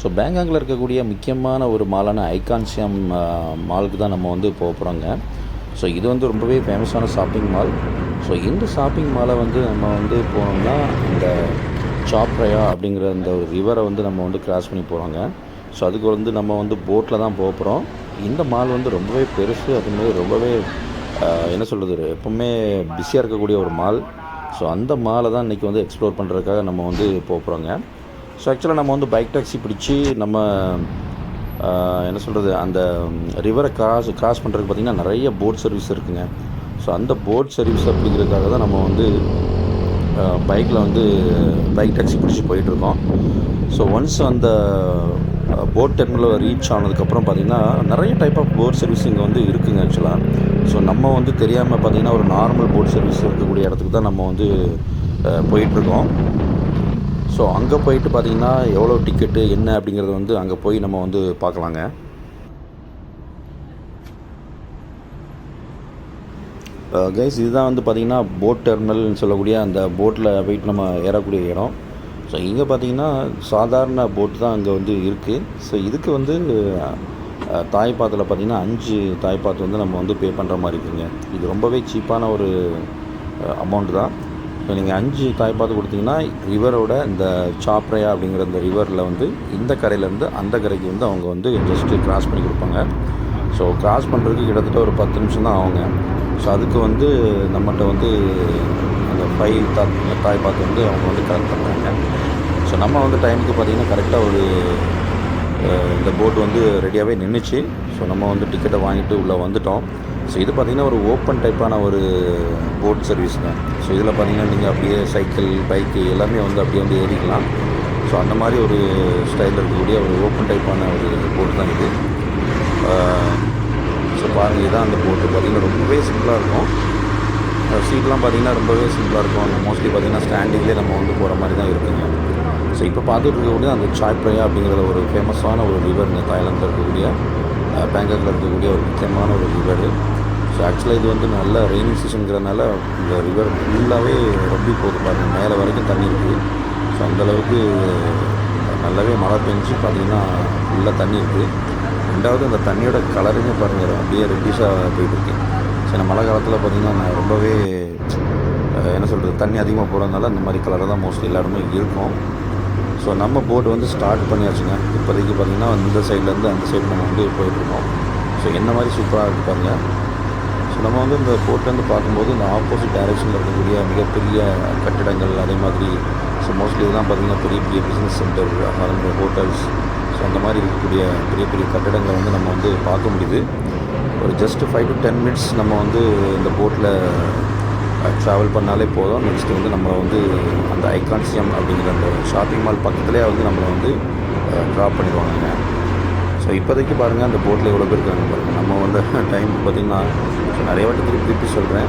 So பேங்காங்கில் இருக்கக்கூடிய முக்கியமான ஒரு மாலான ஐகான்சியம் மாலுக்கு தான் நம்ம வந்து போக போகிறோங்க. ஸோ இது வந்து ரொம்பவே ஃபேமஸான ஷாப்பிங் மால். ஸோ இந்த ஷாப்பிங் மாலை வந்து நம்ம வந்து போனோம்னா இந்த சாப்ரயா அப்படிங்கிற இந்த ஒரு ரிவரை வந்து நம்ம வந்து கிராஸ் பண்ணி போகிறோங்க. ஸோ அதுக்கு வந்து நம்ம வந்து போட்டில் தான் போக போகிறோம். இந்த மால் வந்து ரொம்பவே பெருசு, அதுமாதிரி ரொம்பவே என்ன சொல்கிறது, எப்போவுமே பிஸியாக இருக்கக்கூடிய ஒரு மால். ஸோ அந்த மாலை தான் இன்றைக்கி வந்து எக்ஸ்ப்ளோர் பண்ணுறதுக்காக நம்ம வந்து போக போகிறோங்க. ஸோ ஆக்சுவலாக நம்ம வந்து பைக் டாக்ஸி பிடிச்சி நம்ம என்ன சொல்கிறது, அந்த ரிவரை கிராஸ் பண்ணுறதுக்கு பார்த்திங்கன்னா நிறைய போட் சர்வீஸ் இருக்குதுங்க. ஸோ அந்த போட் சர்வீஸ் அப்படிங்கிறதுக்காக தான் நம்ம வந்து பைக்கில் வந்து பைக் டாக்ஸி பிடிச்சி போயிட்டுருக்கோம். ஸோ ஒன்ஸ் அந்த போட் டெர்மினல் ரீச் ஆனதுக்கப்புறம் பார்த்திங்கன்னா நிறைய டைப் ஆஃப் போட் சர்வீஸ் இங்கே வந்து இருக்குதுங்க ஆக்சுவலாக. ஸோ நம்ம வந்து தெரியாமல் பார்த்திங்கன்னா ஒரு நார்மல் போட் சர்வீஸ் இருக்கக்கூடிய இடத்துக்கு தான் நம்ம வந்து போயிட்டுருக்கோம். ஸோ அங்கே போயிட்டு பார்த்திங்கன்னா எவ்வளோ டிக்கெட்டு என்ன அப்படிங்கிறது வந்து அங்கே போய் நம்ம வந்து பார்க்கலாங்க. கைஸ், இதுதான் வந்து பார்த்திங்கன்னா போட் டெர்மினல்னு சொல்லக்கூடிய அந்த போட்டில் போயிட்டு நம்ம ஏறக்கூடிய இடம். ஸோ இங்கே பார்த்திங்கன்னா சாதாரண போட் தான் அங்கே வந்து இருக்குது. ஸோ இதுக்கு வந்து தாய்ப்பாத்தில் பார்த்திங்கன்னா 5 தாய்ப்பாத்து வந்து நம்ம வந்து பே பண்ணுற மாதிரி இருக்குங்க. இது ரொம்பவே சீப்பான ஒரு அமௌண்ட் தான். ஸோ நீங்கள் 5 தாய்ப்பாத்து கொடுத்தீங்கன்னா ரிவரோட இந்த சாப்ரயா அப்படிங்கிற இந்த ரிவரில் வந்து இந்த கரையிலேருந்து அந்த கரைக்கு வந்து அவங்க வந்து ஜஸ்ட்டு கிராஸ் பண்ணி கொடுப்பாங்க. ஸோ கிராஸ் பண்ணுறதுக்கு கிட்டத்தட்ட ஒரு 10 நிமிஷம் தான் ஆகுங்க. ஸோ அதுக்கு வந்து நம்மகிட்ட வந்து அந்த 5 தாய்ப்பாத்து வந்து அவங்க வந்து கலெக்ட் பண்ணுறாங்க. ஸோ நம்ம வந்து டைமுக்கு பார்த்திங்கன்னா கரெக்டாக ஒரு இந்த போட் வந்து ரெடியாகவே நின்றுச்சு. ஸோ நம்ம வந்து டிக்கெட்டை வாங்கிட்டு உள்ளே வந்துட்டோம். ஸோ இது பார்த்திங்கன்னா ஒரு ஓப்பன் டைப்பான ஒரு போட் சர்வீஸுங்க. ஸோ இதில் பார்த்திங்கன்னா நீங்கள் அப்படியே சைக்கிள், பைக்கு எல்லாமே வந்து அப்படியே வந்து ஏறிக்கலாம். ஸோ அந்த மாதிரி ஒரு ஸ்டைலில் இருக்கக்கூடிய ஒரு ஓப்பன் டைப்பான ஒரு போட்டு தான் இது. ஸோ பாருங்கள், இதுதான் அந்த போட்டு. பார்த்திங்கன்னா ரொம்பவே சிம்பிளாக இருக்கும். சீட்லாம் பார்த்திங்கன்னா ரொம்பவே சிம்பிளாக இருக்கும். மோஸ்ட்லி பார்த்திங்கன்னா ஸ்டாண்டிங்லேயே நம்ம வந்து போகிற மாதிரி தான் இருக்குங்க. ஸோ இப்போ பார்த்துட்டு இருக்கக்கூடிய அந்த சாப்ரயா அப்படிங்கிற ஒரு ஃபேமஸான ஒரு ரிவருங்க. தாய்லாந்தில் இருக்கக்கூடிய பேங்காக்கில் இருக்கக்கூடிய ஒரு முக்கியமான ஒரு ரிவரு. ஸோ ஆக்சுவலாக இது வந்து நல்ல ரெய்னிங் சீசனுங்கிறதுனால இந்த ரிவர் ஃபுல்லாகவே ரொம்ப போகுது பாருங்கள், மேலே வரைக்கும் தண்ணி இருக்குது. ஸோ அந்தளவுக்கு நல்லாவே மழை பெஞ்சு பார்த்திங்கன்னா ஃபுல்லாக தண்ணி இருக்குது. ரெண்டாவது அந்த தண்ணியோட கலருமே பாருங்கள் அப்படியே ரெட்டிஷாக போயிட்டுருக்கு. ஸோ மழை காலத்தில் பார்த்திங்கன்னா ரொம்பவே என்ன சொல்கிறது, தண்ணி அதிகமாக போகிறதுனால அந்த மாதிரி கலராக தான் மோஸ்ட்லி எல்லா இடமே இருக்கும். ஸோ நம்ம போட் வந்து ஸ்டார்ட் பண்ணியாச்சுங்க. இப்போதைக்கு பார்த்திங்கன்னா இந்த சைட்லேருந்து அந்த சைடு நம்ம வந்து போயிட்டுருக்கோம். ஸோ என்ன மாதிரி சூப்பராக இருக்குது பாருங்கள். ஸோ நம்ம வந்து இந்த போட்லேருந்து பார்க்கும்போது இந்த ஆப்போசிட் டைரெக்ஷனில் இருக்கக்கூடிய மிகப்பெரிய கட்டிடங்கள், அதே மாதிரி ஸோ மோஸ்ட்லி இதெல்லாம் பார்த்திங்கன்னா பெரிய பெரிய பிஸ்னஸ் சென்டர், அதே மாதிரி ஹோட்டல்ஸ், ஸோ அந்த மாதிரி இருக்கக்கூடிய பெரிய பெரிய கட்டிடங்களை வந்து நம்ம வந்து பார்க்க முடியுது. ஒரு ஜஸ்ட்டு 5 to 10 மினிட்ஸ் நம்ம வந்து இந்த போட்டில் ட்ராவல் பண்ணாலே போதும். நெக்ஸ்ட்டு வந்து நம்மளை வந்து அந்த ஐகான்சியம் அப்படிங்கிற அந்த ஷாப்பிங் மால் பக்கத்துலேயே வந்து நம்மளை வந்து ட்ராப் பண்ணிடுவாங்க. ஸோ இப்போதைக்கு பாருங்கள் அந்த போட்டில் எவ்வளோ பேர் இருக்காங்க பாருங்கள். நம்ம வந்து டைம் பார்த்திங்கன்னா நிறைய வாட்டி திருப்பி சொல்கிறேன்.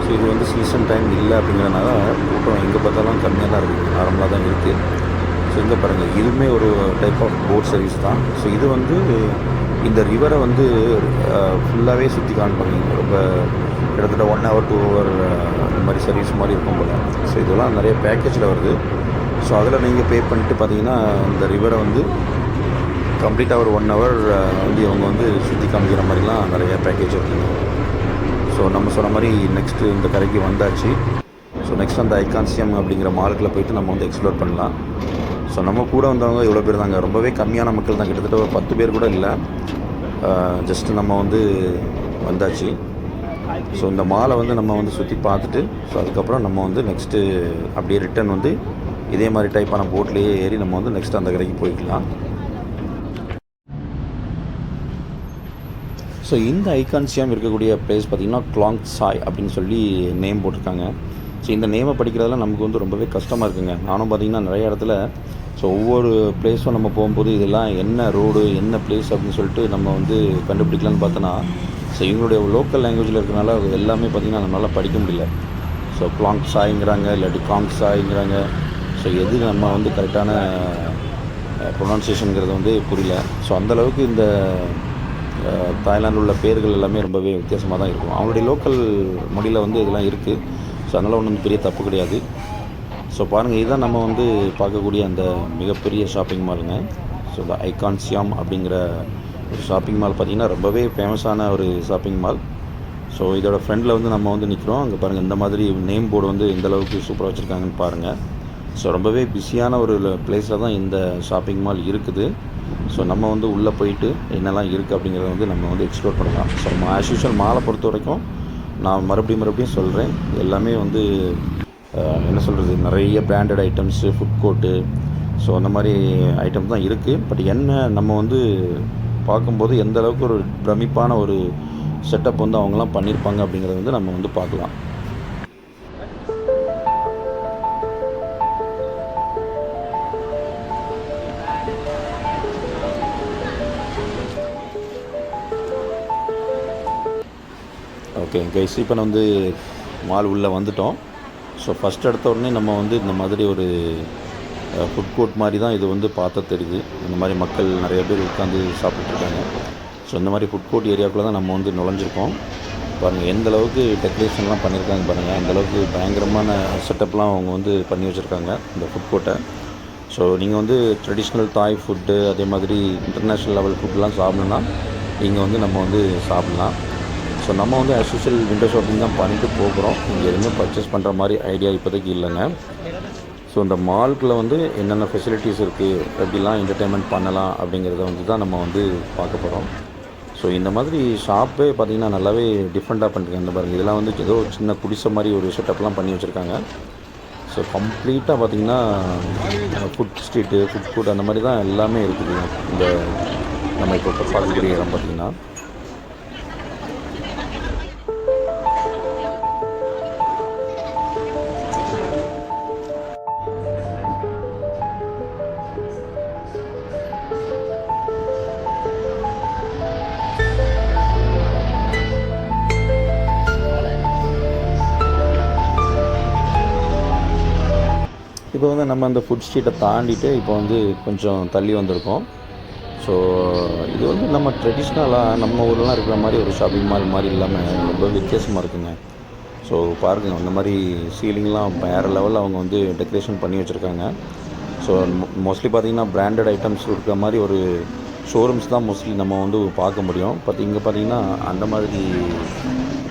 ஸோ இது வந்து சீசன் டைம் இல்லை அப்படிங்கிறனால கூட்டம் எங்கே பார்த்தாலும் கம்மியாக தான் இருக்குது, நார்மலாக தான் இருக்குது. ஸோ இங்கே பாருங்கள், இதுவுமே ஒரு டைப் ஆஃப் போட் சர்வீஸ் தான். ஸோ இது வந்து இந்த ரிவரை வந்து ஃபுல்லாகவே சுற்றி காமிப்பாங்க. ரொம்ப கிட்டத்தட்ட 1 hour 2 hour இந்த மாதிரி சர்வீஸ் மாதிரி இருக்கும் போல். ஸோ இதெல்லாம் நிறைய பேக்கேஜில் வருது. ஸோ அதில் நீங்கள் பே பண்ணிட்டு பார்த்தீங்கன்னா இந்த ரிவரை வந்து கம்ப்ளீட்டாக ஒரு 1 hour வந்து இவங்க வந்து சுற்றி காமிக்கிற மாதிரிலாம் நிறைய பேக்கேஜ் இருக்குங்க. ஸோ நம்ம சொன்ன மாதிரி நெக்ஸ்ட்டு இந்த கரைக்கு வந்தாச்சு. ஸோ நெக்ஸ்ட் அந்த ஐகான்சியம் அப்படிங்கிற மாலுக்குள்ளே போய்ட்டு நம்ம வந்து எக்ஸ்ப்ளோர் பண்ணலாம். ஸோ நம்ம கூட வந்தவங்க இவ்வளோ பேர் தாங்க, ரொம்பவே கம்மியான மக்கள் தான், கிட்டத்தட்ட ஒரு 10 பேர் கூட இல்லை. ஜஸ்ட்டு நம்ம வந்து வந்தாச்சு. ஸோ இந்த மாலை வந்து நம்ம வந்து சுற்றி பார்த்துட்டு ஸோ அதுக்கப்புறம் நம்ம வந்து நெக்ஸ்ட்டு அப்படியே ரிட்டன் வந்து இதே மாதிரி டைப்பான போட்லேயே ஏறி நம்ம வந்து நெக்ஸ்ட்டு அந்த கரைக்கு போய்க்கலாம். ஸோ இந்த ஐகான்சியம் இருக்கக்கூடிய பிளேஸ் பார்த்திங்கன்னா க்லாங் சாய் அப்படின்னு சொல்லி நேம் போட்டிருக்காங்க. ஸோ இந்த நேமை படிக்கிறதுல நமக்கு வந்து ரொம்பவே கஷ்டமாக இருக்குங்க. நானும் பார்த்திங்கன்னா நிறைய இடத்துல ஸோ ஒவ்வொரு பிளேஸும் நம்ம போகும்போது இதெல்லாம் என்ன ரோடு, என்ன பிளேஸ் அப்படின்னு சொல்லிட்டு நம்ம வந்து கண்டுபிடிக்கலான்னு பார்த்தோன்னா ஸோ இவங்களுடைய லோக்கல் லாங்குவேஜில் இருக்கிறனால அது எல்லாமே பார்த்திங்கன்னா நம்மளால் படிக்க முடியல. ஸோ க்லாங் சாய்ங்கிறாங்க, இல்லாட்டி காங் சாய்ங்கிறாங்க. ஸோ எது நம்ம வந்து கரெக்டான ப்ரொனன்சியேஷனுங்கிறது வந்து புரியல. ஸோ அந்தளவுக்கு இந்த தாய்லாண்டில் உள்ள பேர்கள் எல்லாமே ரொம்பவே வித்தியாசமாக தான் இருக்கும். அவங்களுடைய லோக்கல் மொழியில் வந்து இதெல்லாம் இருக்குது. ஸோ அதனால் ஒன்றும் பெரிய தப்பு கிடையாது. ஸோ பாருங்கள், இதுதான் நம்ம வந்து பார்க்கக்கூடிய அந்த மிகப்பெரிய ஷாப்பிங் மாலுங்க. ஸோ இந்த ஐகான் சியாம் அப்படிங்கிற ஒரு ஷாப்பிங் மால் பார்த்திங்கன்னா ரொம்பவே ஃபேமஸான ஒரு ஷாப்பிங் மால். ஸோ இதோட ஃப்ரெண்டில் வந்து நம்ம வந்து நிற்கிறோம். அங்கே பாருங்கள் இந்த மாதிரி நேம் போர்டு வந்து எந்தளவுக்கு சூப்பராக வச்சுருக்காங்கன்னு பாருங்கள். ஸோ ரொம்பவே பிஸியான ஒரு பிளேஸில் தான் இந்த ஷாப்பிங் மால் இருக்குது. ஸோ நம்ம வந்து உள்ளே போயிட்டு என்னெல்லாம் இருக்குது அப்படிங்கிறத வந்து நம்ம வந்து எக்ஸ்ப்ளோர் பண்ணலாம். ஸோ ஆஸ் யூஷுவல் மாலை பொறுத்த வரைக்கும் நான் மறுபடியும் சொல்கிறேன், எல்லாமே வந்து என்ன சொல்கிறது, நிறைய branded items, food court, so அந்த மாதிரி ஐட்டம் தான் இருக்குது. பட் என்ன நம்ம வந்து பார்க்கும்போது எந்த அளவுக்கு ஒரு பிரமிப்பான ஒரு செட்டப் வந்து அவங்களாம் பண்ணியிருப்பாங்க அப்படிங்கிறத வந்து நம்ம வந்து பார்க்கலாம். ஓகே கைஸ், இப்போ நான் வந்து மால் உள்ளே வந்துட்டோம். ஸோ ஃபஸ்ட் எடுத்த உடனே நம்ம வந்து இந்த மாதிரி ஒரு ஃபுட் கோர்ட் மாதிரி தான் இது வந்து பார்த்தா தெரியுது. இந்த மாதிரி மக்கள் நிறைய பேர் உட்காந்து சாப்பிட்டுருக்காங்க. ஸோ இந்த மாதிரி ஃபுட் கோர்ட் ஏரியாவுக்குள்ளே தான் நம்ம வந்து நுழைஞ்சிருக்கோம். பாருங்கள் எந்த அளவுக்கு டெக்கரேஷன்லாம் பண்ணியிருக்காங்க பாருங்கள். அந்தளவுக்கு பயங்கரமான செட்டப்லாம் அவங்க வந்து பண்ணி வச்சுருக்காங்க இந்த ஃபுட் கோர்ட்டை. ஸோ நீங்கள் வந்து ட்ரெடிஷ்னல் தாய் ஃபுட்டு, அதே மாதிரி இன்டர்நேஷ்னல் லெவல் ஃபுட்லாம் சாப்பிட்ணுன்னா இங்கே வந்து நம்ம வந்து சாப்பிட்லாம். ஸோ நம்ம வந்து ஆஸ் யூஷுவல் விண்டோ ஷாப்பிங் தான் பண்ணிவிட்டு போகிறோம். இங்கே எதுவும் பர்ச்சேஸ் பண்ணுற மாதிரி ஐடியா இப்போதைக்கு இல்லைங்க. ஸோ இந்த மால்குள்ளே வந்து என்னென்ன ஃபெசிலிட்டிஸ் இருக்குது, எப்படிலாம் என்டர்டெயின்மெண்ட் பண்ணலாம் அப்படிங்கிறத வந்து தான் நம்ம வந்து பார்க்க போகிறோம். ஸோ இந்த மாதிரி ஷாப்பே பார்த்திங்கன்னா நல்லாவே டிஃப்ரெண்ட்டாக பண்ணிருக்காங்க. இந்த பாருங்கள், இதெல்லாம் வந்து ஏதோ சின்ன குடிசை மாதிரி ஒரு செட்டப்லாம் பண்ணி வச்சுருக்காங்க. ஸோ கம்ப்ளீட்டாக பார்த்திங்கன்னா ஃபுட் ஸ்ட்ரீட்டு, ஃபுட் கோர்ட் அந்த மாதிரி தான் எல்லாமே இருக்குது. இந்த நம்ம இப்போ பார்க்கக்கூடிய இடம் பார்த்திங்கன்னா. இப்போ வந்து நம்ம அந்த ஃபுட் ஸ்ட்ரீட்டை தாண்டிட்டு இப்போ வந்து கொஞ்சம் தள்ளி வந்திருக்கோம். ஸோ இது வந்து நம்ம ட்ரெடிஷ்னலாக நம்ம ஊர்லாம் இருக்கிற மாதிரி ஒரு ஷாப்பிங் மால் மாதிரி இல்லாமல் ரொம்ப வித்தியாசமாக இருக்குங்க. ஸோ பாருங்கள், அந்த மாதிரி சீலிங்லாம் வேறு லெவலில் அவங்க வந்து டெக்கரேஷன் பண்ணி வச்சுருக்காங்க. ஸோ மோஸ்ட்லி பார்த்திங்கன்னா பிராண்டட் ஐட்டம்ஸ் இருக்கிற மாதிரி ஒரு ஷோரூம்ஸ் தான் மோஸ்ட்லி நம்ம வந்து பார்க்க முடியும். பட் இங்கே பார்த்திங்கன்னா அந்த மாதிரி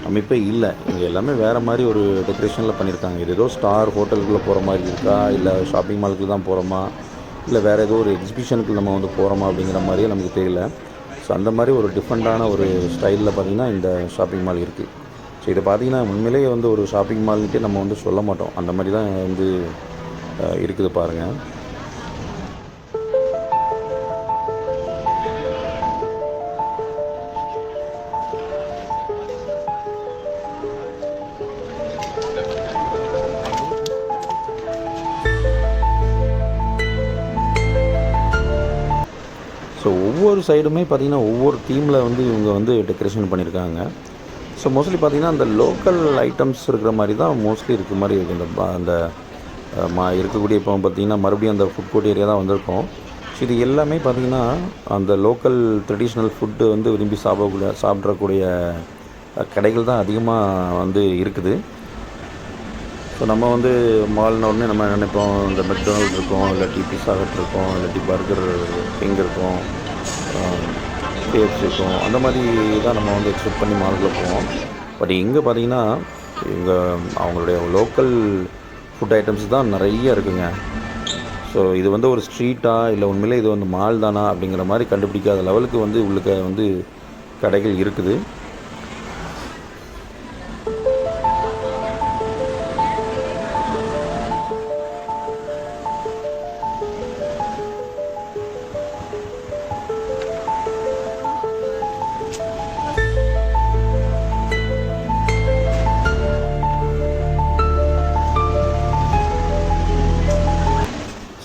அமைப்பே இல்லை. இங்கே எல்லாமே வேறு மாதிரி ஒரு டெக்கரேஷனில் பண்ணியிருக்காங்க. இது ஏதோ ஸ்டார் ஹோட்டலுக்குள்ளே போகிற மாதிரி இருக்கா, இல்லை ஷாப்பிங் மாலுக்கு தான் போகிறோமா, இல்லை வேறு ஏதோ ஒரு எக்ஸிபிஷனுக்கு நம்ம வந்து போகிறோமா அப்படிங்கிற மாதிரியே நமக்கு தெரியல. ஸோ அந்த மாதிரி ஒரு டிஃப்ரெண்ட்டான ஒரு ஸ்டைலில் பார்த்திங்கன்னா இந்த ஷாப்பிங் மால் இருக்குது. ஸோ இதை பார்த்திங்கன்னா உண்மையிலேயே வந்து ஒரு ஷாப்பிங் மால்ன்ட்டு நம்ம வந்து சொல்ல மாட்டோம். அந்த மாதிரி தான் வந்து இருக்குது பாருங்கள். ஸோ ஒவ்வொரு சைடுமே பார்த்திங்கன்னா ஒவ்வொரு தீமில் வந்து இவங்க வந்து டெக்கரேஷன் பண்ணியிருக்காங்க. ஸோ மோஸ்ட்லி பார்த்திங்கன்னா அந்த லோக்கல் ஐட்டம்ஸ் இருக்கிற மாதிரி தான் மோஸ்ட்லி இருக்க மாதிரி இருக்குது. அந்த இருக்கக்கூடிய இப்போ பார்த்திங்கன்னா மறுபடியும் அந்த ஃபுட் கோர்ட் ஏரியா தான் வந்திருக்கோம். ஸோ இது எல்லாமே பார்த்திங்கன்னா அந்த லோக்கல் ட்ரெடிஷ்னல் ஃபுட்டு வந்து விரும்பி சாப்பிட்றக்கூடிய கடைகள் தான் அதிகமாக வந்து இருக்குது. ஸோ நம்ம வந்து மால்ன உடனே நம்ம நினைப்போம் இந்த மெக்டொனால்ட் இருக்கும், இல்லாட்டி பிஸா ஹட் இருக்கும், இல்லாட்டி பர்கர் கிங் இருக்கும், கேஎஃப்சி இருக்கும். அந்த மாதிரி தான் நம்ம வந்து எக்ஸ்பெக்ட் பண்ணி மாலுக்குள்ளே போவோம். பட் இங்கே பார்த்திங்கன்னா இங்கே அவங்களுடைய லோக்கல் ஃபுட் ஐட்டம்ஸ் தான் நிறைய இருக்குங்க. ஸோ இது வந்து ஒரு ஸ்ட்ரீட்டா இல்லை உண்மையிலே இது வந்து மால் தானா அப்படிங்கிற மாதிரி கண்டுபிடிக்காத லெவலுக்கு வந்து உள்ளுக்க வந்து கடைகள் இருக்குது.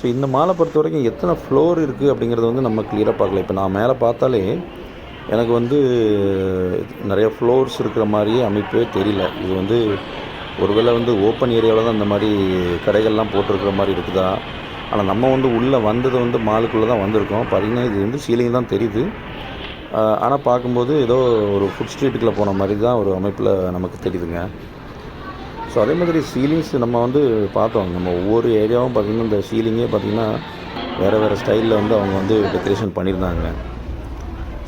ஸோ இந்த மாலை பொறுத்த வரைக்கும் எத்தனை ஃப்ளோர் இருக்குது அப்படிங்கிறத வந்து நம்ம கிளியராக பார்க்கல. இப்போ நான் மேலே பார்த்தாலே எனக்கு வந்து நிறைய ஃப்ளோர்ஸ் இருக்கிற மாதிரியே அமைப்பே தெரியல. இது வந்து ஒருவேளை வந்து ஓப்பன் ஏரியாவில் தான் இந்த மாதிரி கடைகள்லாம் போட்டிருக்கிற மாதிரி இருக்குதா. ஆனால் நம்ம வந்து உள்ளே வந்தது வந்து மாலுக்குள்ளே தான் வந்திருக்கோம். பார்த்திங்கன்னா இது வந்து சீலிங் தான் தெரியுது. ஆனால் பார்க்கும்போது ஏதோ ஒரு ஃபுட் ஸ்ட்ரீட்டுக்குள்ளே போன மாதிரி தான் ஒரு அமைப்பில் நமக்கு தெரியுதுங்க. ஸோ அதே மாதிரி சீலிங்ஸ் நம்ம வந்து பார்த்தோம். நம்ம ஒவ்வொரு ஏரியாவும் பார்த்திங்கன்னா இந்த சீலிங்கே பார்த்திங்கன்னா வேறு வேறு ஸ்டைலில் வந்து அவங்க வந்து டெக்கரேஷன் பண்ணியிருந்தாங்க.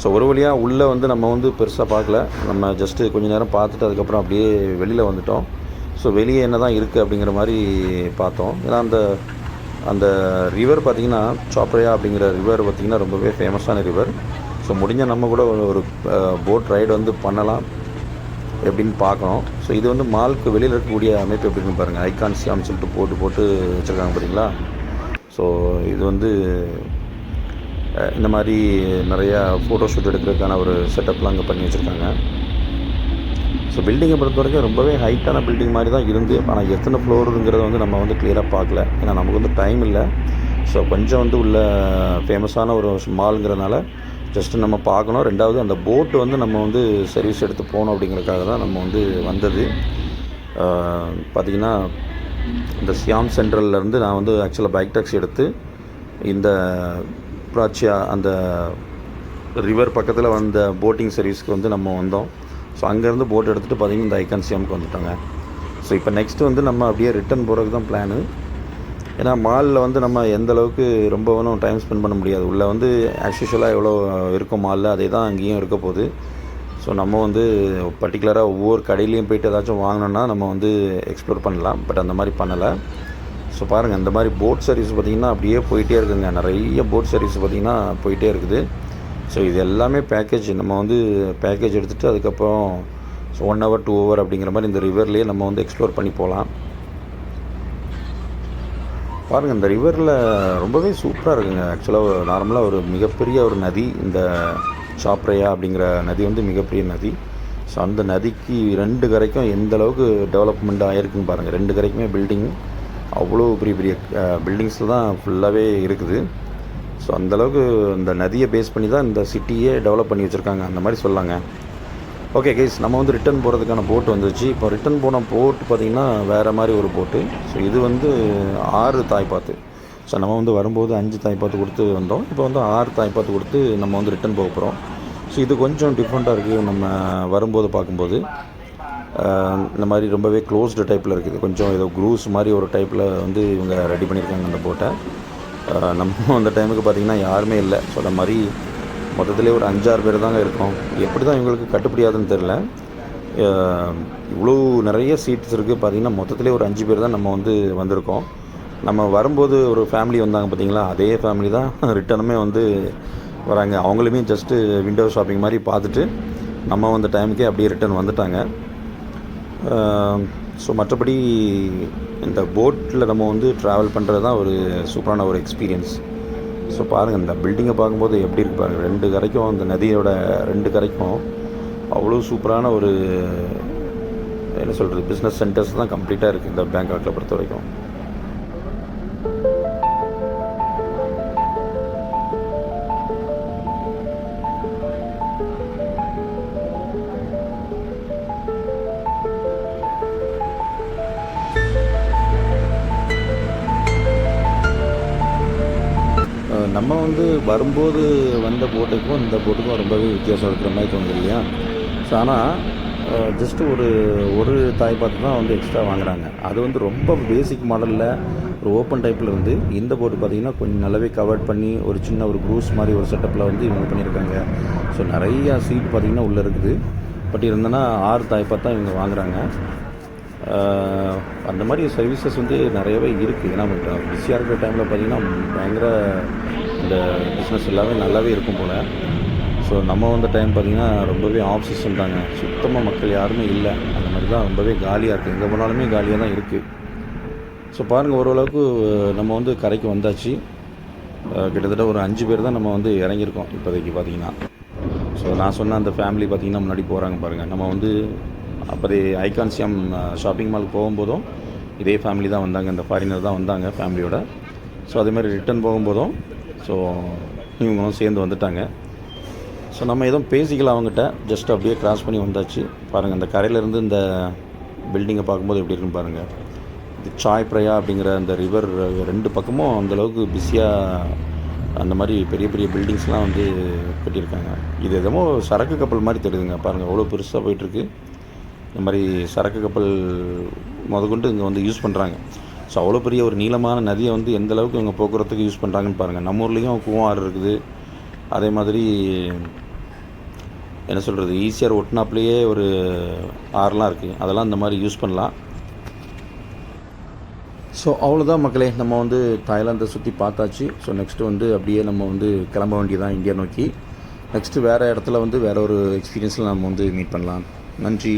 ஸோ ஒரு வழியாக உள்ளே வந்து நம்ம வந்து பெருசாக பார்க்கல, நம்ம ஜஸ்ட்டு கொஞ்சம் நேரம் பார்த்துட்டு அதுக்கப்புறம் அப்படியே வெளியில் வந்துவிட்டோம். ஸோ வெளியே என்ன தான் இருக்குது அப்படிங்கிற மாதிரி பார்த்தோம். ஏன்னா அந்த அந்த ரிவர் பார்த்திங்கன்னா சாப்ரையா அப்படிங்கிற ரிவர் பார்த்திங்கன்னா ரொம்பவே ஃபேமஸான ரிவர். ஸோ முடிஞ்சால் நம்ம கூட ஒரு போட் ரைடு வந்து பண்ணலாம் எப்படின்னு பார்க்கணும். ஸோ இது வந்து மாலுக்கு வெளியில் இருக்கக்கூடிய அமைப்பு எப்படி இருக்குன்னு பாருங்கள். ஐகான் சியாம்னு சொல்லிட்டு போட்டு வச்சுருக்காங்க பார்த்தீங்களா. ஸோ இது வந்து இந்த மாதிரி நிறையா ஃபோட்டோ ஷூட் எடுக்கிறதுக்கான ஒரு செட்டப்லாம் அங்கே பண்ணி வச்சுருக்காங்க. ஸோ பில்டிங்கை பொறுத்த வரைக்கும் ரொம்பவே ஹைட்டான பில்டிங் மாதிரி தான் இருந்து, ஆனால் எத்தனை ஃப்ளோருங்கிறத வந்து நம்ம வந்து கிளியராக பார்க்கல, ஏன்னா நமக்கு வந்து டைம் இல்லை. ஸோ கொஞ்சம் வந்து உள்ள ஃபேமஸான ஒரு மாலுங்கிறதுனால ஜஸ்ட்டு நம்ம பார்க்கணும். ரெண்டாவது அந்த போட்டு வந்து நம்ம வந்து சர்வீஸ் எடுத்து போகணும் அப்படிங்கிறதுக்காக தான் நம்ம வந்து வந்தது. பார்த்திங்கன்னா இந்த சியாம் சென்ட்ரல்லேருந்து நான் வந்து ஆக்சுவலாக பைக் டாக்ஸி எடுத்து இந்த பிராச்சியா அந்த ரிவர் பக்கத்தில் வந்த போட்டிங் சர்வீஸ்க்கு வந்து நம்ம வந்தோம். ஸோ அங்கேருந்து போட் எடுத்துகிட்டு பார்த்திங்கன்னா இந்த ஐகான் சியாமுக்கு வந்துட்டோங்க. ஸோ இப்போ நெக்ஸ்ட்டு வந்து நம்ம அப்படியே ரிட்டன் போகிறதுக்கு தான் பிளானு. ஏன்னா மாலில் வந்து நம்ம எந்த அளவுக்கு ரொம்ப ஒன்றும் டைம் ஸ்பெண்ட் பண்ண முடியாது. உள்ளே வந்து ஆக்சுவலாக எவ்வளோ இருக்கும் மாலில் அதே தான் அங்கேயும் இருக்க போகுது. ஸோ நம்ம வந்து பர்டிகுலராக ஒவ்வொரு கடையிலையும் போய்ட்டு ஏதாச்சும் வாங்கினோன்னா நம்ம வந்து எக்ஸ்ப்ளோர் பண்ணலாம். பட் அந்த மாதிரி பண்ணலை. ஸோ பாருங்கள், இந்த மாதிரி போட் சர்வீஸ் பார்த்திங்கன்னா அப்படியே போயிட்டே இருக்குதுங்க. நிறைய போட் சர்வீஸ் பார்த்திங்கன்னா போயிட்டே இருக்குது. ஸோ இது எல்லாமே பேக்கேஜ். நம்ம வந்து பேக்கேஜ் எடுத்துகிட்டு அதுக்கப்புறம் 1 hour 2 hour அப்படிங்கிற மாதிரி இந்த ரிவர்லேயே நம்ம வந்து எக்ஸ்ப்ளோர் பண்ணி போகலாம். பாருங்கள், இந்த ரிவரில் ரொம்பவே சூப்பராக இருக்குங்க. ஆக்சுவலாக நார்மலாக ஒரு மிகப்பெரிய ஒரு நதி, இந்த சாப்ரையா அப்படிங்கிற நதி வந்து மிகப்பெரிய நதி. ஸோ அந்த நதிக்கு 2 கரைக்கும் எந்த அளவுக்கு டெவலப்மெண்ட் ஆகிருக்குன்னு பாருங்கள். 2 கரைக்குமே பில்டிங் அவ்வளோ பெரிய பெரிய பில்டிங்ஸில் தான் ஃபுல்லாகவே இருக்குது. ஸோ அந்தளவுக்கு இந்த நதியை பேஸ் பண்ணி தான் இந்த சிட்டியே டெவலப் பண்ணி வச்சுருக்காங்க, அந்த மாதிரி சொல்லாங்க. ஓகே கைஸ், நம்ம வந்து ரிட்டன் போகிறதுக்கான போட் வந்துச்சு. இப்போ ரிட்டன் போன போட்டு பார்த்திங்கன்னா வேறு மாதிரி ஒரு போட்டு. ஸோ இது வந்து 6 தாய்ப்பாத்து. ஸோ நம்ம வந்து வரும்போது 5 தாய்ப்பாத்து கொடுத்து வந்தோம். இப்போ வந்து 6 தாய்ப்பாத்து கொடுத்து நம்ம வந்து ரிட்டன் போக போகிறோம். ஸோ இது கொஞ்சம் டிஃப்ரெண்ட்டாக இருக்குது நம்ம வரும்போது பார்க்கும்போது. இந்த மாதிரி ரொம்பவே க்ளோஸ்டு டைப்பில் இருக்குது. கொஞ்சம் ஏதோ க்ரூஸ் மாதிரி ஒரு டைப்பில் வந்து இவங்க ரெடி பண்ணியிருக்காங்க அந்த போட்டை. நம்ம அந்த டைமுக்கு பார்த்திங்கன்னா யாருமே இல்லை. ஸோ அந்த மாதிரி மொத்தத்திலே ஒரு 5-6 பேர் தாங்க இருக்கோம். எப்படி தான் இவங்களுக்கு கட்டுப்படியாதுன்னு தெரில. இவ்வளோ நிறைய சீட்ஸ் இருக்குது. பார்த்திங்கன்னா மொத்தத்திலே ஒரு 5 பேர் தான் நம்ம வந்து வந்திருக்கோம். நம்ம வரும்போது ஒரு ஃபேமிலி வந்தாங்க பார்த்திங்களா, அதே ஃபேமிலி தான் ரிட்டனுமே வந்து வராங்க. அவங்களுமே ஜஸ்ட்டு விண்டோ ஷாப்பிங் மாதிரி பார்த்துட்டு நம்ம வந்த டைமுக்கே அப்படியே ரிட்டன் வந்துட்டாங்க. ஸோ மற்றபடி இந்த போட்டில் நம்ம வந்து ட்ராவல் பண்ணுறது தான் ஒரு சூப்பரான ஒரு எக்ஸ்பீரியன்ஸ். ஸோ பாருங்கள், இந்த பில்டிங்கை பார்க்கும்போது எப்படி இருக்கு பாருங்கள். 2 கரைக்கும் அந்த நதியோட 2 கரைக்கும் அவ்வளோ சூப்பரான ஒரு என்ன சொல்கிறது பிஸ்னஸ் சென்டர்ஸ் தான் கம்ப்ளீட்டாக இருக்குது இந்த பேங்காக்கில் பொறுத்த வரைக்கும். நம்ம வந்து வரும்போது வந்த போட்டுக்கும் இந்த போட்டுக்கும் ரொம்பவே வித்தியாசம் இருக்கிற மாதிரி தோணுது இல்லையா. ஸோ ஆனால் ஜஸ்ட்டு ஒரு தாய்ப்பாத்து தான் வந்து எக்ஸ்ட்ரா வாங்குகிறாங்க. அது வந்து ரொம்ப பேசிக் மாடலில் ஒரு ஓப்பன் டைப்பில் வந்து இந்த போட்டு பார்த்திங்கன்னா கொஞ்சம் நல்லாவே கவர் பண்ணி ஒரு சின்ன ஒரு க்ரூஸ் மாதிரி ஒரு செட்டப்பில் வந்து இவங்க பண்ணியிருக்காங்க. ஸோ நிறையா சீட் பார்த்திங்கன்னா உள்ளே இருக்குது. பட் இருந்தனா 6 தாய்ப்பாத்து தான் இவங்க வாங்குகிறாங்க. அந்த மாதிரி சர்வீசஸ் வந்து நிறையவே இருக்குது. ஏன்னா பிஸியாக இருக்கிற டைமில் பார்த்திங்கன்னா பயங்கர இந்த பிஸ்னஸ் எல்லாமே நல்லாவே இருக்கும் போல். ஸோ நம்ம வந்த டைம் பார்த்திங்கன்னா ரொம்பவே ஆஃப் சீசன் தாங்க. சுத்தமாக மக்கள் யாருமே இல்லை. அந்த மாதிரி தான் ரொம்பவே காலியாக இருக்குது. எங்கே போனாலுமே காலியாக தான் இருக்குது. ஸோ பாருங்கள், ஓரளவுக்கு நம்ம வந்து கரைக்கு வந்தாச்சு. கிட்டத்தட்ட ஒரு 5 பேர் தான் நம்ம வந்து இறங்கியிருக்கோம் இப்போதைக்கு பார்த்திங்கன்னா. ஸோ நான் சொன்ன அந்த ஃபேமிலி பார்த்திங்கன்னா முன்னாடி போகிறாங்க பாருங்கள். நம்ம வந்து அப்போதே ஐகான் சியாம் ஷாப்பிங் மால் போகும்போதும் இதே ஃபேமிலி தான் வந்தாங்க. இந்த ஃபாரினர் தான் வந்தாங்க ஃபேமிலியோட. ஸோ அதேமாதிரி ரிட்டன் போகும்போதும் ஸோ இவங்களும் சேர்ந்து வந்துட்டாங்க. ஸோ நம்ம எதுவும் பேசிக்கலாம் அவங்ககிட்ட. ஜஸ்ட் அப்படியே க்ராஸ் பண்ணி வந்தாச்சு. பாருங்கள், அந்த கரையிலேருந்து இந்த பில்டிங்கை பார்க்கும்போது எப்படி இருக்குன்னு பாருங்கள். இது சாய்ப்ரையா அப்படிங்கிற அந்த ரிவர் 2 பக்கமும் அந்தளவுக்கு பிஸியாக அந்த மாதிரி பெரிய பெரிய பில்டிங்ஸ்லாம் வந்து கட்டியிருக்காங்க. இது எதுவும் சரக்கு கப்பல் மாதிரி தெரியுதுங்க. பாருங்கள், எவ்வளோ பெருசாக போயிட்டுருக்கு. இந்த மாதிரி சரக்கு கப்பல் முதற்கொண்டு இங்கே வந்து யூஸ் பண்ணுறாங்க. ஸோ அவ்வளோ பெரிய ஒரு நீளமான நதியை வந்து எந்த அளவுக்கு இவங்க போக்குவரத்துக்கு யூஸ் பண்ணுறாங்கன்னு பாருங்கள். நம்ம ஊர்லேயும் கூவம் ஆறு இருக்குது, அதே மாதிரி என்ன சொல்கிறது, ஈஸியாக ஒட்டினாப்லேயே ஒரு ஆறுலாம் இருக்குது, அதெல்லாம் இந்த மாதிரி யூஸ் பண்ணலாம். ஸோ அவ்வளோதான் மக்களே, நம்ம வந்து தாய்லாந்தை சுற்றி பார்த்தாச்சு. ஸோ நெக்ஸ்ட்டு வந்து அப்படியே நம்ம வந்து கிளம்ப வேண்டியதான் இந்தியா நோக்கி. நெக்ஸ்ட்டு வேறு இடத்துல வந்து வேறு ஒரு எக்ஸ்பீரியன்ஸில் நம்ம வந்து மீட் பண்ணலாம். நன்றி.